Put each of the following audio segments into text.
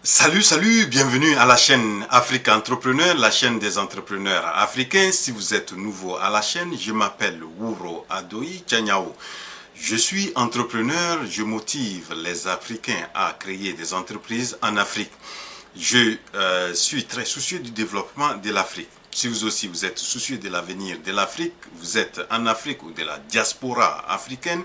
Salut, bienvenue à la chaîne Afrique Entrepreneur, la chaîne des entrepreneurs africains. Si vous êtes nouveau à la chaîne, je m'appelle Wuro Adoi Tchanyao. Je suis entrepreneur, je motive les Africains à créer des entreprises en Afrique. Je suis très soucieux du développement de l'Afrique. Si vous aussi vous êtes soucieux de l'avenir de l'Afrique, vous êtes en Afrique ou de la diaspora africaine,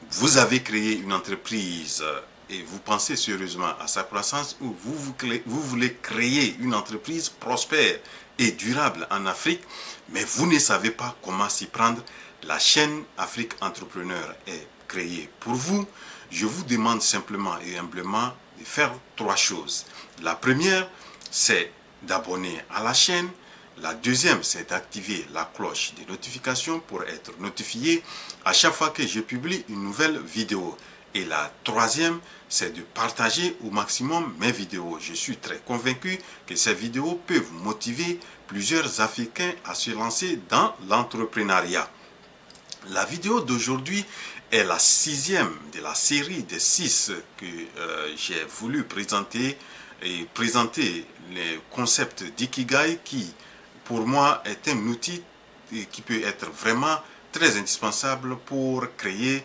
vous avez créé une entreprise et vous pensez sérieusement à sa croissance ou vous voulez créer une entreprise prospère et durable en Afrique, mais vous ne savez pas comment s'y prendre, la chaîne Afrique Entrepreneur est créée pour vous. Je vous demande simplement et humblement de faire trois choses. La première, c'est d'abonner à la chaîne. La deuxième, c'est d'activer la cloche des notifications pour être notifié à chaque fois que je publie une nouvelle vidéo. Et la troisième, c'est de partager au maximum mes vidéos. Je suis très convaincu que ces vidéos peuvent motiver plusieurs Africains à se lancer dans l'entrepreneuriat. La vidéo d'aujourd'hui est la sixième de la série de 6 que j'ai voulu présenter et présenter les concepts d'Ikigai qui, pour moi, est un outil qui peut être vraiment très indispensable pour créer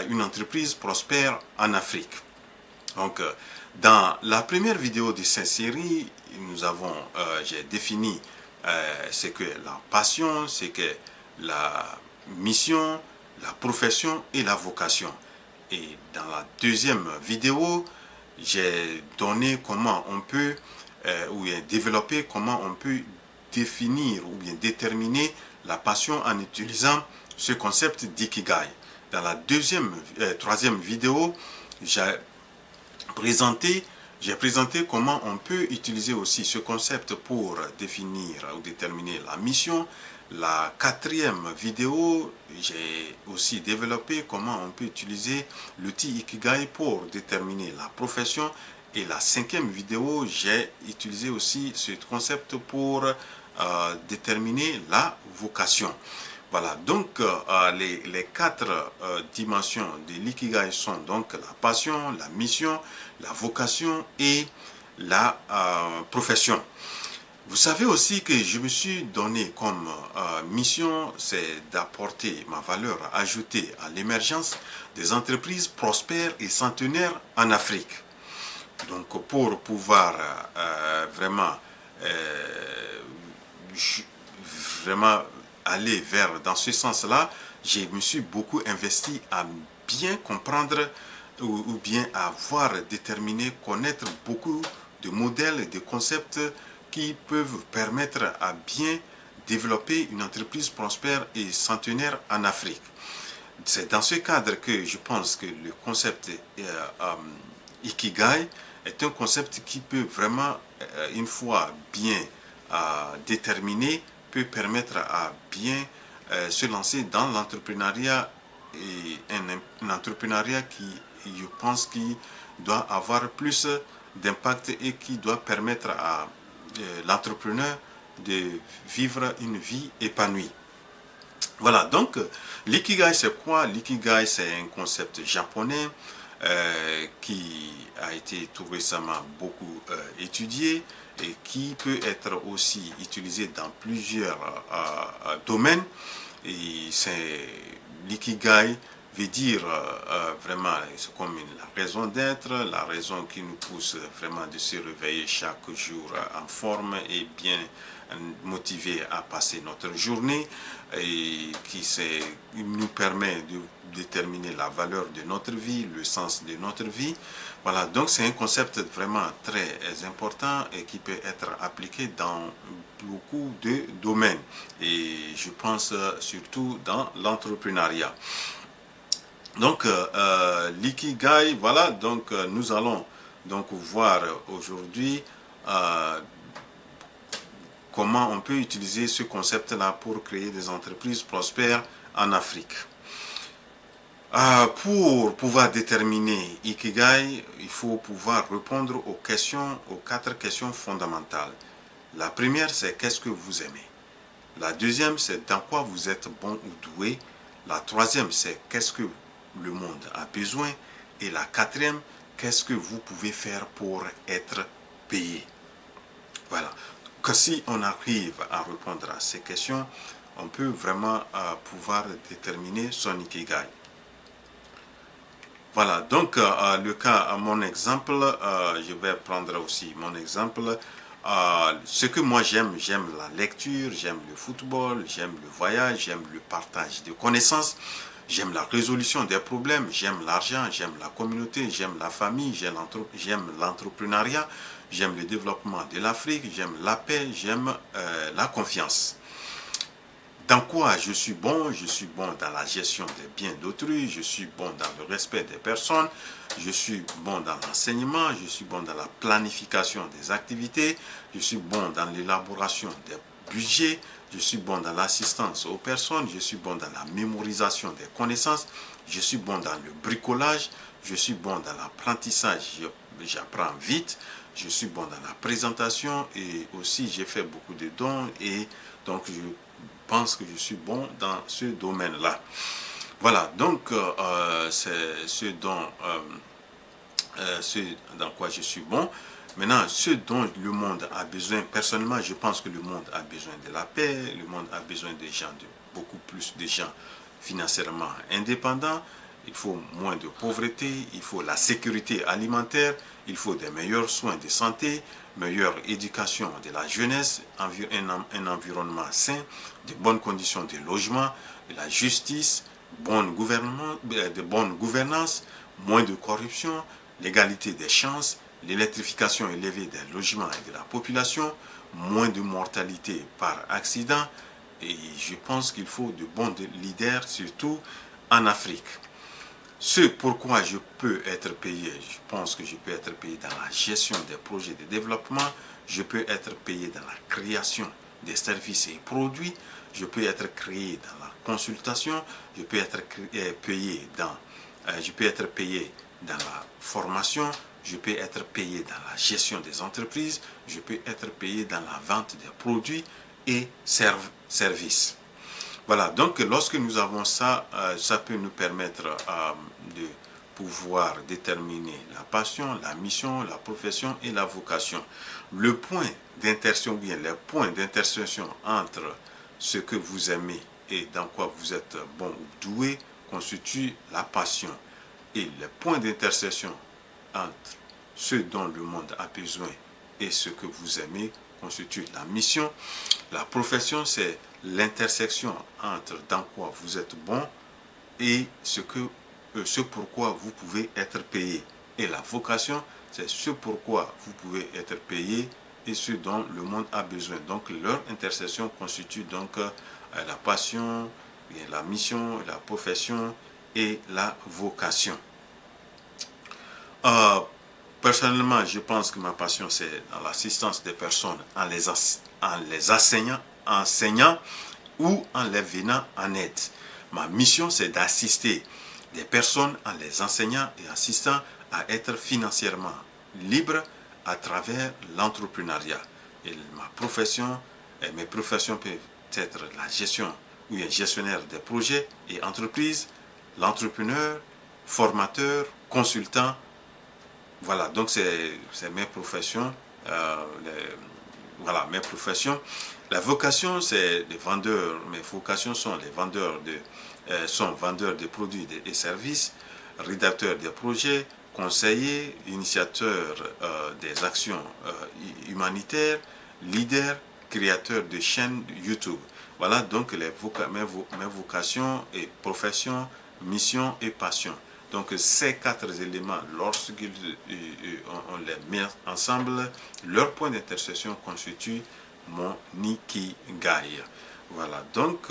une entreprise prospère en Afrique. Donc, dans la première vidéo de cette série, j'ai défini ce que la passion, ce que la mission, la profession et la vocation. Et dans la deuxième vidéo, j'ai donné comment on peut, ou bien développer comment on peut définir ou bien déterminer la passion en utilisant ce concept d'ikigai. Dans la troisième vidéo, j'ai présenté comment on peut utiliser aussi ce concept pour définir ou déterminer la mission. La quatrième vidéo, j'ai aussi développé comment on peut utiliser l'outil Ikigai pour déterminer la profession. Et la cinquième vidéo, j'ai utilisé aussi ce concept pour déterminer la vocation. Voilà, donc les quatre dimensions de l'ikigai sont donc la passion, la mission, la vocation et la profession. Vous savez aussi que je me suis donné comme mission, c'est d'apporter ma valeur ajoutée à l'émergence des entreprises prospères et centenaires en Afrique. Donc pour pouvoir vraiment aller dans ce sens-là, je me suis beaucoup investi à bien comprendre ou bien à avoir déterminé, connaître beaucoup de modèles et de concepts qui peuvent permettre à bien développer une entreprise prospère et centenaire en Afrique. C'est dans ce cadre que je pense que le concept Ikigai est un concept qui peut vraiment, une fois bien déterminé, peut permettre à bien se lancer dans l'entrepreneuriat et un entrepreneuriat qui, je pense, qui doit avoir plus d'impact et qui doit permettre à l'entrepreneur de vivre une vie épanouie. Voilà, donc l'ikigai c'est quoi? L'ikigai c'est un concept japonais qui a été tout récemment beaucoup étudié et qui peut être aussi utilisé dans plusieurs domaines. Et c'est l'ikigai veut dire vraiment, c'est comme la raison d'être, la raison qui nous pousse vraiment de se réveiller chaque jour en forme et bien motivé à passer notre journée et qui nous permet de déterminer la valeur de notre vie, le sens de notre vie. Voilà, donc c'est un concept vraiment très important et qui peut être appliqué dans beaucoup de domaines et je pense surtout dans l'entrepreneuriat. Donc l'ikigai, voilà, donc nous allons donc voir aujourd'hui comment on peut utiliser ce concept-là pour créer des entreprises prospères en Afrique. Pour pouvoir déterminer Ikigai, il faut pouvoir répondre aux quatre questions fondamentales. La première, c'est qu'est-ce que vous aimez? La deuxième, c'est dans quoi vous êtes bon ou doué? La troisième, c'est qu'est-ce que le monde a besoin? Et la quatrième, qu'est-ce que vous pouvez faire pour être payer. Voilà. Que si on arrive à répondre à ces questions, on peut vraiment pouvoir déterminer son ikigai. Voilà, donc le cas, mon exemple, je vais prendre aussi mon exemple. Ce que moi j'aime la lecture, j'aime le football, j'aime le voyage, j'aime le partage de connaissances, j'aime la résolution des problèmes, j'aime l'argent, j'aime la communauté, j'aime la famille, j'aime l'entrepreneuriat, j'aime le développement de l'Afrique, j'aime la paix, j'aime la confiance. Dans quoi je suis bon? Je suis bon dans la gestion des biens d'autrui, je suis bon dans le respect des personnes, je suis bon dans l'enseignement, je suis bon dans la planification des activités, je suis bon dans l'élaboration des budgets, je suis bon dans l'assistance aux personnes, je suis bon dans la mémorisation des connaissances, je suis bon dans le bricolage, je suis bon dans l'apprentissage, j'apprends vite, je suis bon dans la présentation et aussi j'ai fait beaucoup de dons et donc je pense que je suis bon dans ce domaine-là. Voilà, donc c'est ce dans quoi je suis bon. Maintenant, ce dont le monde a besoin, personnellement, je pense que le monde a besoin de la paix, le monde a besoin de gens, de beaucoup plus de gens financièrement indépendants, il faut moins de pauvreté, il faut la sécurité alimentaire, il faut des meilleurs soins de santé, meilleure éducation de la jeunesse, un environnement sain, de bonnes conditions de logement, de la justice, de bonne gouvernance, moins de corruption, l'égalité des chances, l'électrification élevée des logements et de la population, moins de mortalité par accident. Et je pense qu'il faut de bons leaders, surtout en Afrique. Ce pourquoi je peux être payé, je pense que je peux être payé dans la gestion des projets de développement, je peux être payé dans la création des services et produits, je peux être créé dans la consultation, je peux être payé dans la formation, je peux être payé dans la gestion des entreprises, je peux être payé dans la vente des produits et services. Voilà, donc lorsque nous avons ça, ça peut nous permettre de pouvoir déterminer la passion, la mission, la profession et la vocation. Le point d'intersection, bien les points d'intersection entre ce que vous aimez et dans quoi vous êtes bon ou doué constitue la passion. Et les points d'intersection entre ce dont le monde a besoin et ce que vous aimez constitue la mission. La profession, c'est l'intersection entre dans quoi vous êtes bon et ce pourquoi vous pouvez être payé. Et la vocation, c'est ce pourquoi vous pouvez être payé et ce dont le monde a besoin. Donc leur intersection constitue donc la passion, la mission, la profession et la vocation. Personnellement, je pense que ma passion, c'est dans l'assistance des personnes en les enseignant ou en les venant en aide. Ma mission, c'est d'assister des personnes en les enseignant et assistant à être financièrement libres à travers l'entrepreneuriat. Et mes professions peuvent être la gestion ou un gestionnaire des projets et entreprises, l'entrepreneur, formateur, consultant. Voilà, donc c'est mes professions. Voilà, mes professions. La vocation, c'est les vendeurs. Mes vocations sont les vendeurs de produits et services, rédacteurs des projets, conseillers, initiateurs des actions humanitaires, leaders, créateurs de chaînes YouTube. Voilà donc mes vocations et professions, missions et passions. Donc ces quatre éléments, lorsqu'on les met ensemble, leur point d'intersection constitue mon ikigai. Voilà donc,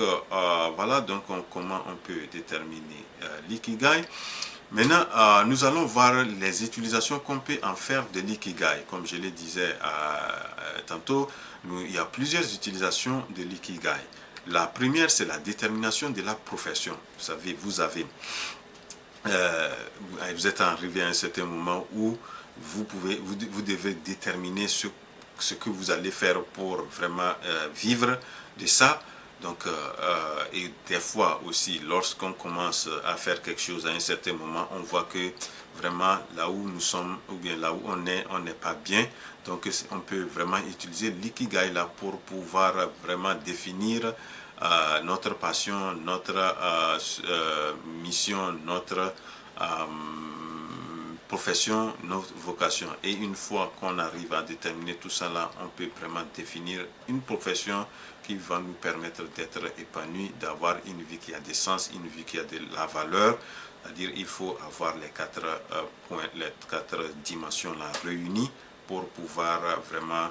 comment on peut déterminer l'ikigai. Maintenant, nous allons voir les utilisations qu'on peut en faire de l'ikigai. Comme je le disais tantôt, il y a plusieurs utilisations de l'ikigai. La première, c'est la détermination de la profession. Vous êtes arrivé à un certain moment où vous devez déterminer ce que vous allez faire pour vraiment vivre de ça. Donc, et des fois aussi, lorsqu'on commence à faire quelque chose à un certain moment, on voit que vraiment là où nous sommes, ou bien là où on n'est pas bien. Donc, on peut vraiment utiliser l'ikigai là pour pouvoir vraiment définir notre passion, notre mission, notre profession, notre vocation. Et une fois qu'on arrive à déterminer tout ça là, on peut vraiment définir une profession qui va nous permettre d'être épanouis, d'avoir une vie qui a des sens, une vie qui a de la valeur. C'est-à-dire il faut avoir les quatre points, les quatre dimensions là réunies pour pouvoir vraiment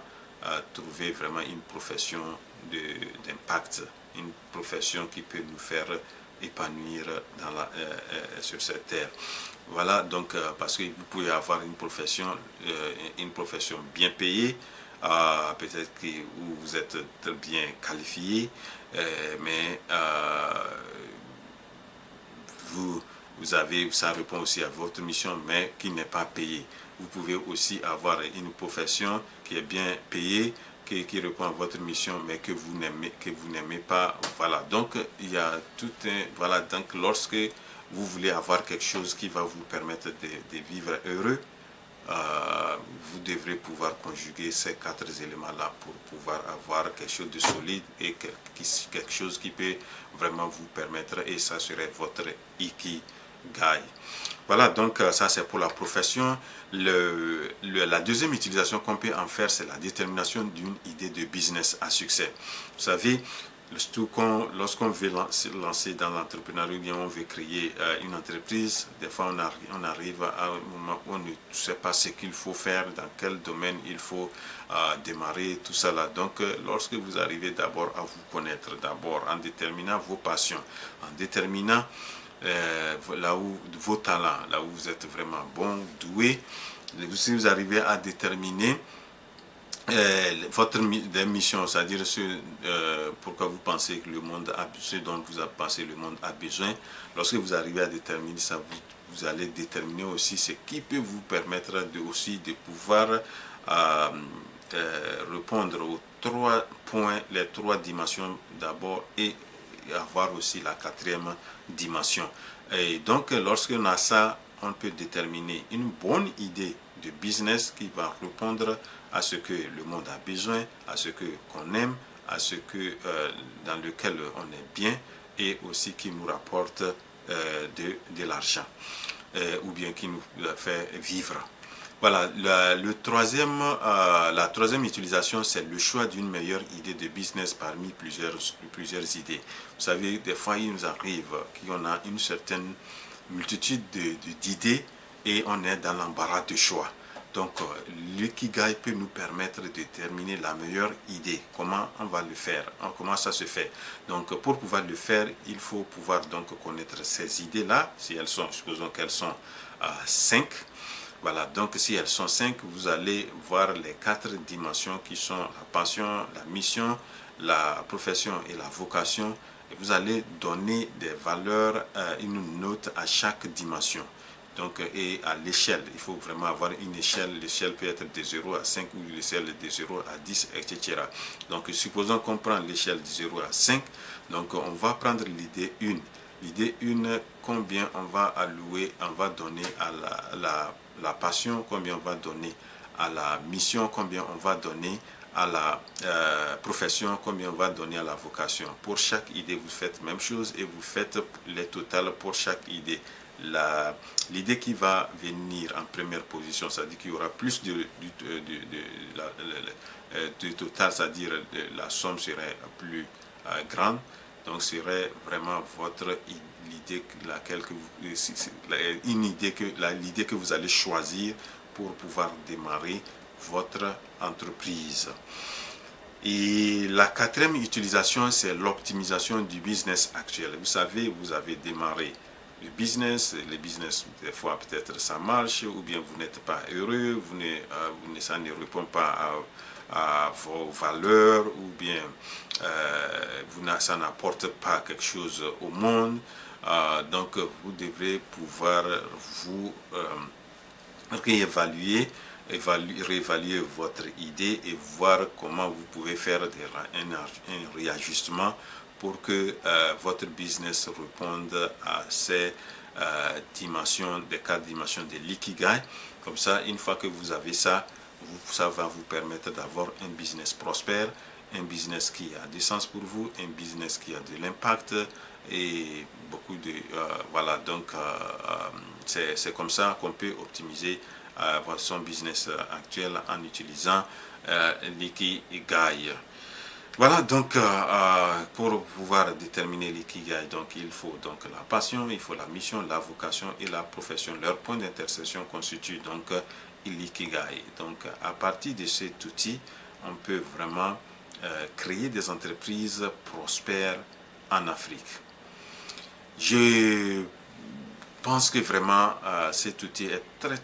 trouver vraiment une profession d'impact, une profession qui peut nous faire épanouir sur cette terre. Voilà, donc parce que vous pouvez avoir une profession bien payée, peut-être que vous êtes très bien qualifié, mais ça répond aussi à votre mission, mais qui n'est pas payé. Vous pouvez aussi avoir une profession qui est bien payée, qui répond à votre mission, mais que vous n'aimez pas. Voilà. Donc il y a tout un voilà. Donc lorsque vous voulez avoir quelque chose qui va vous permettre de vivre heureux, vous devrez pouvoir conjuguer ces quatre éléments-là pour pouvoir avoir quelque chose de solide et quelque chose qui peut vraiment vous permettre, et ça serait votre ikigai. Voilà, donc ça c'est pour la profession. La deuxième utilisation qu'on peut en faire, c'est la détermination d'une idée de business à succès. Vous savez, lorsqu'on veut lancer dans l'entrepreneuriat, bien on veut créer une entreprise, des fois on arrive à un moment où on ne sait pas ce qu'il faut faire, dans quel domaine il faut démarrer, tout ça là. Donc lorsque vous arrivez d'abord à vous connaître, d'abord en déterminant vos passions, en déterminant là où vos talents, là où vous êtes vraiment bon, doué, si vous arrivez à déterminer votre mission, c'est-à-dire pourquoi vous pensez que le monde a ce dont vous pensez le monde a besoin. Lorsque vous arrivez à déterminer ça, vous allez déterminer aussi ce qui peut vous permettre de pouvoir répondre aux trois points, les trois dimensions d'abord, et avoir aussi la quatrième dimension. Et donc, lorsqu'on a ça, on peut déterminer une bonne idée de business qui va répondre à ce que le monde a besoin, à ce qu'on aime, à ce dans lequel on est bien, et aussi qui nous rapporte de l'argent, ou bien qui nous fait vivre. Voilà, la troisième utilisation, c'est le choix d'une meilleure idée de business parmi plusieurs idées. Vous savez, des fois, il nous arrive qu'on a une certaine multitude d'idées et on est dans l'embarras de choix. Donc, l'ikigai peut nous permettre de déterminer la meilleure idée, comment on va le faire, comment ça se fait. Donc, pour pouvoir le faire, il faut pouvoir donc connaître ces idées-là, si elles sont, supposons qu'elles sont 5. Voilà, donc si elles sont 5, vous allez voir les 4 dimensions qui sont la passion, la mission, la profession et la vocation. Et vous allez donner des valeurs, une note à chaque dimension. Donc, et à l'échelle, il faut vraiment avoir une échelle. L'échelle peut être de 0 à 5 ou l'échelle de 0 à 10, etc. Donc, supposons qu'on prend l'échelle de 0 à 5. Donc, on va prendre l'idée 1. L'idée 1, combien on va allouer, on va donner à la passion, combien on va donner à la mission, combien on va donner à la profession, combien on va donner à la vocation. Pour chaque idée, vous faites la même chose et vous faites les totales pour chaque idée. L'idée qui va venir en première position, c'est-à-dire qu'il y aura plus du total, c'est-à-dire la somme serait plus grande. Donc, serait vraiment votre l'idée l'idée que vous allez choisir pour pouvoir démarrer votre entreprise. Et la quatrième utilisation, c'est l'optimisation du business actuel. Vous savez, vous avez démarré le business, des fois peut-être ça marche, ou bien vous n'êtes pas heureux, ça ne répond pas à vos valeurs, ou bien ça n'apporte pas quelque chose au monde. Donc vous devrez pouvoir vous réévaluer votre idée et voir comment vous pouvez faire un réajustement pour que votre business réponde à ces dimensions, des 4 dimensions de l'ikigai. Comme ça, une fois que vous avez ça, ça va vous permettre d'avoir un business prospère, un business qui a du sens pour vous, un business qui a de l'impact et beaucoup de... voilà, donc c'est comme ça qu'on peut optimiser son business actuel en utilisant l'ikigai. Voilà, donc pour pouvoir déterminer l'ikigai, donc il faut donc la passion, il faut la mission, la vocation et la profession. Leur point d'intersection constitue donc l'ikigai. Donc à partir de cet outil, on peut vraiment créer des entreprises prospères en Afrique. Je pense que vraiment cet outil est très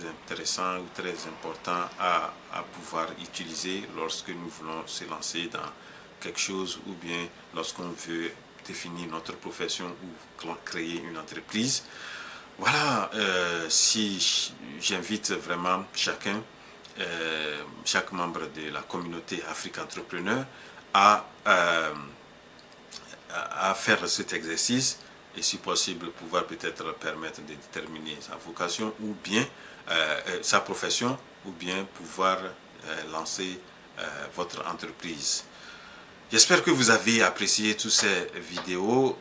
intéressant ou très important à pouvoir utiliser lorsque nous voulons se lancer dans quelque chose ou bien lorsqu'on veut définir notre profession ou créer une entreprise. Voilà, si j'invite vraiment chacun, chaque membre de la communauté Afrique Entrepreneur à faire cet exercice et si possible pouvoir peut-être permettre de déterminer sa vocation ou bien sa profession ou bien pouvoir lancer votre entreprise. J'espère que vous avez apprécié toutes ces vidéos.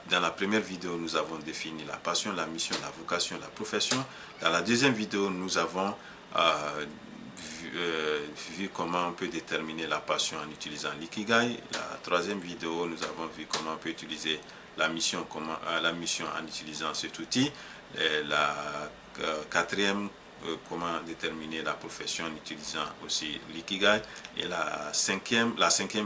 Dans la première vidéo, nous avons défini la passion, la mission, la vocation, la profession. Dans la deuxième vidéo, nous avons vu comment on peut déterminer la passion en utilisant l'ikigai. La troisième vidéo, nous avons vu comment on peut utiliser la mission en utilisant cet outil. La quatrième, comment déterminer la profession en utilisant aussi l'ikigai. Et la cinquième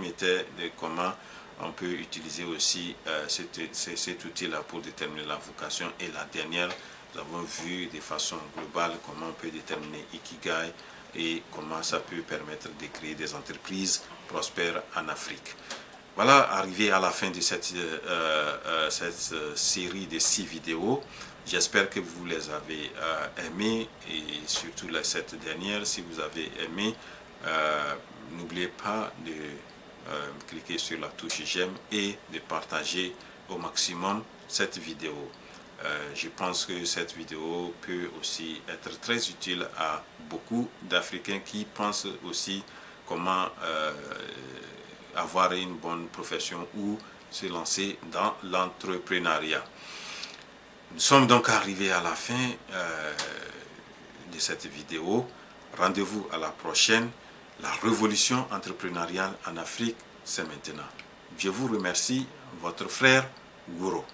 était de comment on peut utiliser aussi cet outil-là pour déterminer la vocation. Et la dernière, nous avons vu de façon globale comment on peut déterminer ikigai et comment ça peut permettre de créer des entreprises prospères en Afrique. Voilà, arrivé à la fin de cette série de 6 vidéos. J'espère que vous les avez aimées et surtout cette dernière, si vous avez aimé, n'oubliez pas de cliquer sur la touche j'aime et de partager au maximum cette vidéo. Je pense que cette vidéo peut aussi être très utile à beaucoup d'Africains qui pensent aussi comment avoir une bonne profession ou se lancer dans l'entrepreneuriat. Nous sommes donc arrivés à la fin de cette vidéo. Rendez-vous à la prochaine. La révolution entrepreneuriale en Afrique, c'est maintenant. Je vous remercie, votre frère Gouro.